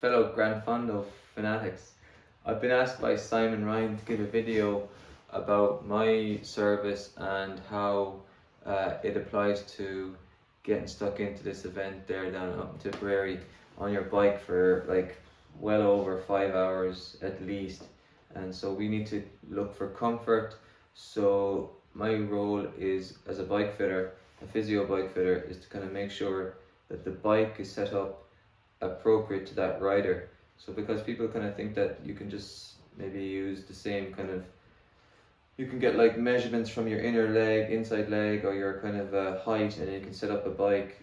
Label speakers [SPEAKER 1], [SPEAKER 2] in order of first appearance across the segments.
[SPEAKER 1] Fellow Gran Fondo fanatics. I've been asked by Simon Ryan to give a video about my service and how it applies to getting stuck into this event there down up in Tipperary on your bike for like well over 5 hours at least. And so we need to look for comfort. So my role is as a bike fitter, a physio bike fitter, is to kind of make sure that the bike is set up appropriate to that rider. So because people kind of think that you can just maybe use the same kind of, you can get like measurements from your inner leg, inside leg, or your kind of height, and you can set up a bike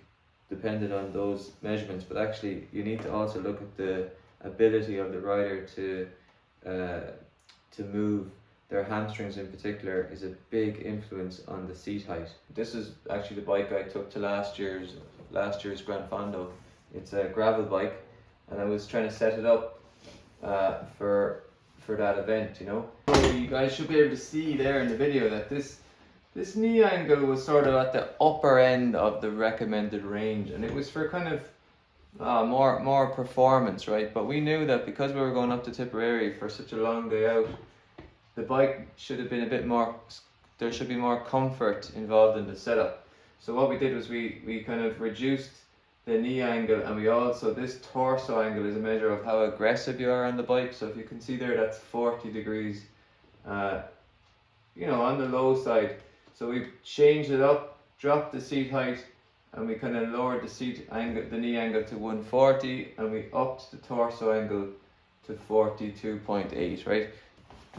[SPEAKER 1] dependent on those measurements. But actually you need to also look at the ability of the rider to move. Their hamstrings in particular is a big influence on the seat height. This is actually the bike I took to last year's Gran Fondo. It's a gravel bike, and I was trying to set it up for that event, you know. So you guys should be able to see there in the video that this knee angle was sort of at the upper end of the recommended range, and it was for kind of more performance, right? But we knew that because we were going up to Tipperary for such a long day out, the bike should have been a bit more, there should be more comfort involved in the setup. So what we did was we kind of reduced the knee angle, and we also, this torso angle is a measure of how aggressive you are on the bike. So if you can see there, that's 40 degrees, you know, on the low side. So we changed it up, dropped the seat height, and we kind of lowered the seat angle, the knee angle to 140, and we upped the torso angle to 42.8, right?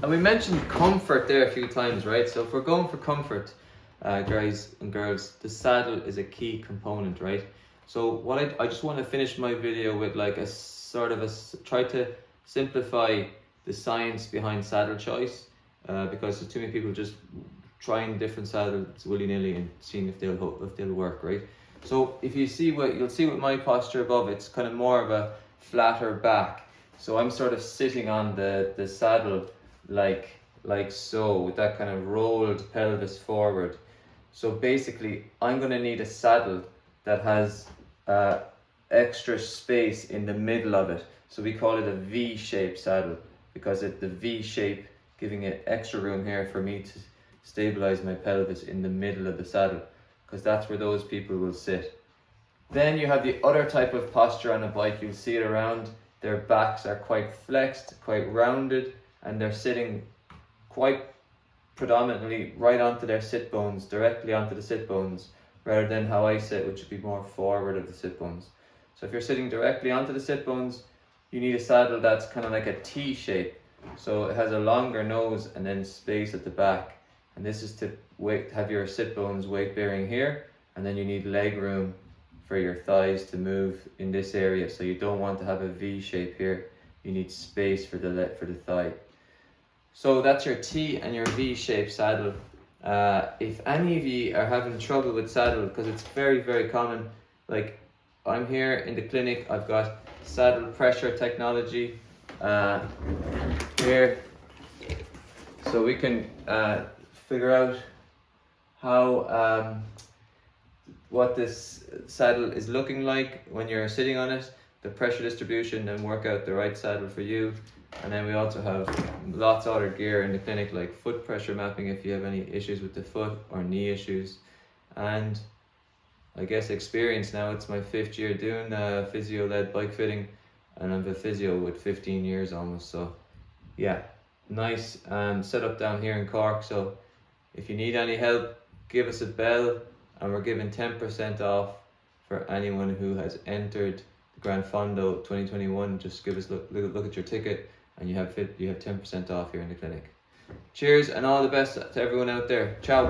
[SPEAKER 1] And we mentioned comfort there a few times, right? So if we're going for comfort, guys and girls, the saddle is a key component, right? So what I just want to finish my video with like a sort of try to simplify the science behind saddle choice, because there's too many people just trying different saddles willy-nilly and seeing if they'll work, right? So if you see you'll see with my posture above, it's kind of more of a flatter back. So I'm sort of sitting on the saddle like so, with that kind of rolled pelvis forward. So basically I'm going to need a saddle that has extra space in the middle of it. So we call it a V-shaped saddle, because the V shape giving it extra room here for me to stabilize my pelvis in the middle of the saddle, because that's where those people will sit. Then you have the other type of posture on a bike. You'll see it around. Their backs are quite flexed, quite rounded, and they're sitting quite predominantly right onto their sit bones, directly onto the sit bones, rather than how I sit, which would be more forward of the sit bones. So if you're sitting directly onto the sit bones, you need a saddle that's kind of like a T shape. So it has a longer nose and then space at the back. And this is to have your sit bones weight bearing here, and then you need leg room for your thighs to move in this area. So you don't want to have a V shape here. You need space for the thigh. So that's your T and your V shape saddle. If any of you are having trouble with saddle, because it's very, very common, like I'm here in the clinic, I've got saddle pressure technology here, so we can figure out how what this saddle is looking like when you're sitting on it, the pressure distribution, and work out the right saddle for you. And then we also have lots of other gear in the clinic, like foot pressure mapping if you have any issues with the foot or knee issues. And I guess experience now. It's my 5th year doing physio-led bike fitting, and I'm a physio with 15 years almost. So yeah, nice setup down here in Cork. So if you need any help, give us a bell, and we're giving 10% off for anyone who has entered the Gran Fondo 2021. Just give us look at your ticket, and you have 10% off here in the clinic. Cheers and all the best to everyone out there. Ciao.